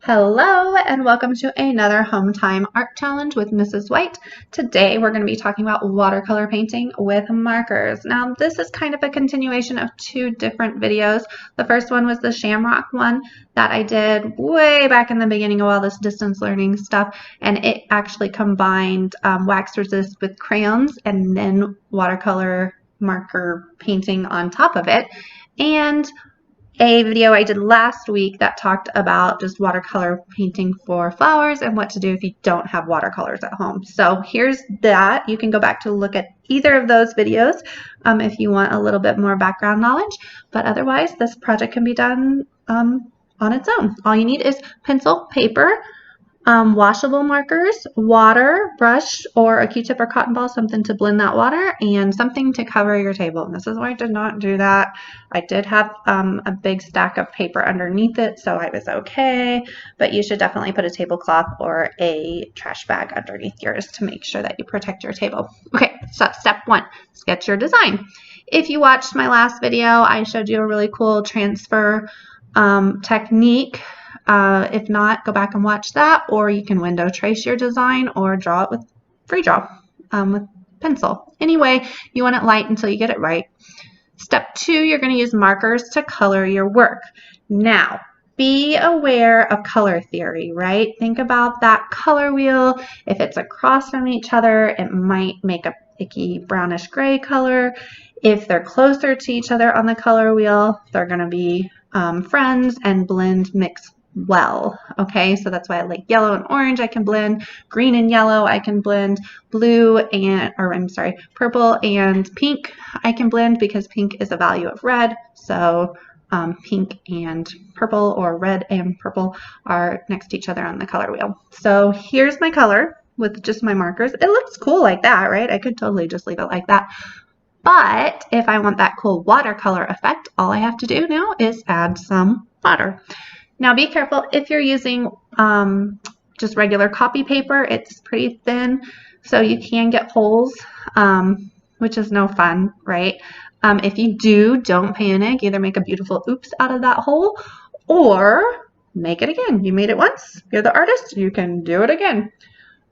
Hello and welcome to another Home Time Art Challenge with Mrs. White. Today we're going to be talking about watercolor painting with markers. Now this is kind of a continuation of two different videos. The first one was the shamrock one that I did way back in the beginning of all this distance learning stuff, and it actually combined wax resist with crayons and then watercolor marker painting on top of it. And a video I did last week that talked about just watercolor painting for flowers and what to do if you don't have watercolors at home. So here's that. You can go back to look at either of those videos if you want a little bit more background knowledge, but otherwise this project can be done on its own. All you need is pencil, paper, washable markers, water, brush, or a Q-tip or cotton ball, something to blend that water, and something to cover your table. And this is why I did not do that. I did have a big stack of paper underneath it, so I was okay, but you should definitely put a tablecloth or a trash bag underneath yours to make sure that you protect your table. Okay, so step one, sketch your design. If you watched my last video, I showed you a really cool transfer technique. If not, go back and watch that, or you can window trace your design or draw it with free draw with pencil. Anyway, you want it light until you get it right. Step two, you're going to use markers to color your work. Now, be aware of color theory, right? Think about that color wheel. If it's across from each other, it might make a icky brownish gray color. If they're closer to each other on the color wheel, they're going to be friends and mix well. Okay, so that's why I like yellow and orange I can blend, green and yellow I can blend, purple and pink I can blend because pink is a value of red. So pink and purple or red and purple are next to each other on the color wheel. So here's my color with just my markers. It looks cool like that, right? I could totally just leave it like that. But if I want that cool watercolor effect, all I have to do now is add some water. Now be careful if you're using just regular copy paper, it's pretty thin, so you can get holes, which is no fun, right? If you do, don't panic. Either make a beautiful oops out of that hole or make it again. You made it once, you're the artist, you can do it again.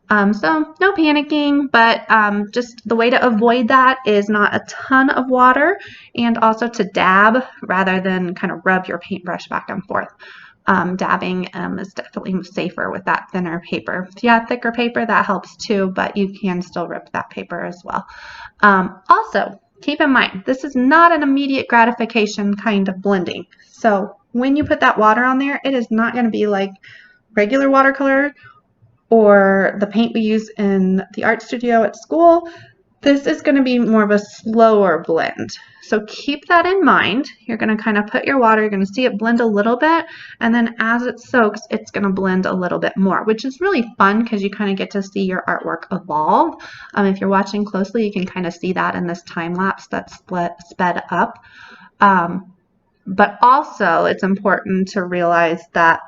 So no panicking, but just the way to avoid that is not a ton of water and also to dab rather than kind of rub your paintbrush back and forth. Dabbing is definitely safer with that thinner paper. If you have thicker paper, that helps too, but you can still rip that paper as well. Also, keep in mind, this is not an immediate gratification kind of blending. So when you put that water on there, it is not going to be like regular watercolor or the paint we use in the art studio at school. This is going to be more of a slower blend. So keep that in mind. You're going to kind of put your water, you're going to see it blend a little bit, and then as it soaks, it's going to blend a little bit more, which is really fun because you kind of get to see your artwork evolve. If you're watching closely, you can kind of see that in this time lapse that's sped up. But also, it's important to realize that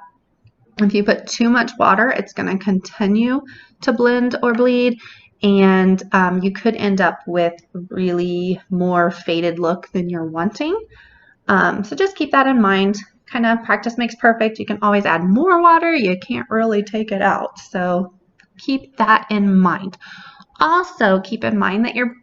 if you put too much water, it's going to continue to blend or bleed, and you could end up with really more faded look than you're wanting. So just keep that in mind. Kind of practice makes perfect. You can always add more water. You can't really take it out. So keep that in mind. Also keep in mind that your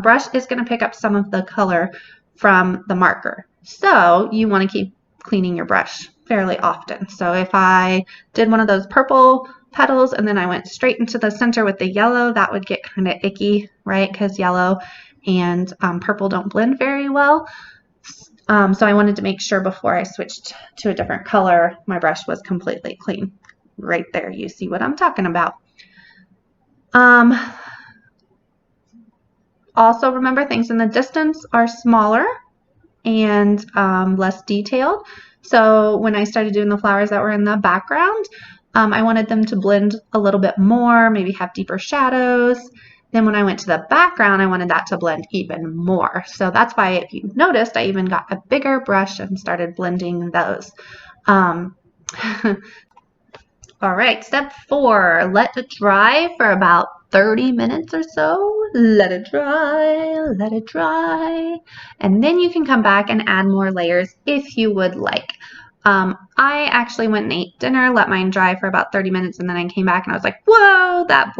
brush is going to pick up some of the color from the marker. So you want to keep cleaning your brush fairly often. So if I did one of those purple petals and then I went straight into the center with the yellow, that would get kind of icky, right? Because yellow and purple don't blend very well. So I wanted to make sure before I switched to a different color, my brush was completely clean. Right there, you see what I'm talking about. Also remember, things in the distance are smaller and less detailed. So when I started doing the flowers that were in the background, I wanted them to blend a little bit more, maybe have deeper shadows. Then when I went to the background, I wanted that to blend even more. So that's why, if you noticed, I even got a bigger brush and started blending those. All right, step 4, let it dry for about 30 minutes or so. Let it dry, let it dry. And then you can come back and add more layers if you would like. I actually went and ate dinner, let mine dry for about 30 minutes, and then I came back and I was like, whoa, that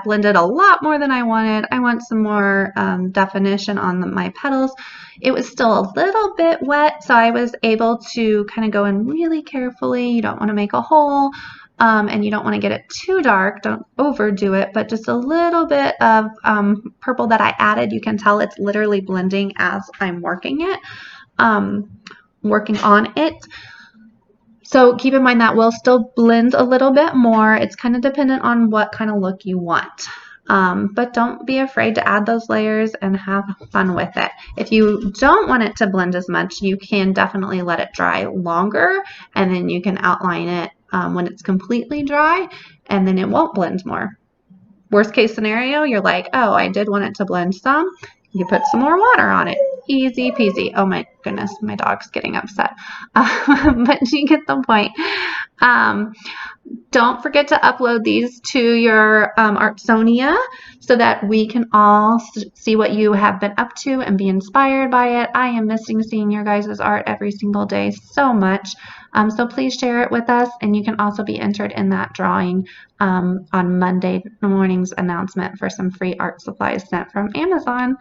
blended a lot more than I wanted. I want some more definition on my petals. It was still a little bit wet, so I was able to kind of go in really carefully. You don't want to make a hole, and you don't want to get it too dark. Don't overdo it, but just a little bit of purple that I added. You can tell it's literally blending as I'm working on it. So keep in mind that will still blend a little bit more. It's kind of dependent on what kind of look you want. But don't be afraid to add those layers and have fun with it. If you don't want it to blend as much, you can definitely let it dry longer, and then you can outline it when it's completely dry, and then it won't blend more. Worst case scenario, you're like, oh, I did want it to blend some. You put some more water on it. Easy peasy. Oh my goodness, my dog's getting upset. But you get the point. Don't forget to upload these to your Artsonia so that we can all see what you have been up to and be inspired by it. I am missing seeing your guys' art every single day so much. So please share it with us, and you can also be entered in that drawing on Monday morning's announcement for some free art supplies sent from Amazon.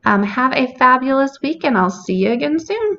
Have a fabulous week, and I'll see you again soon.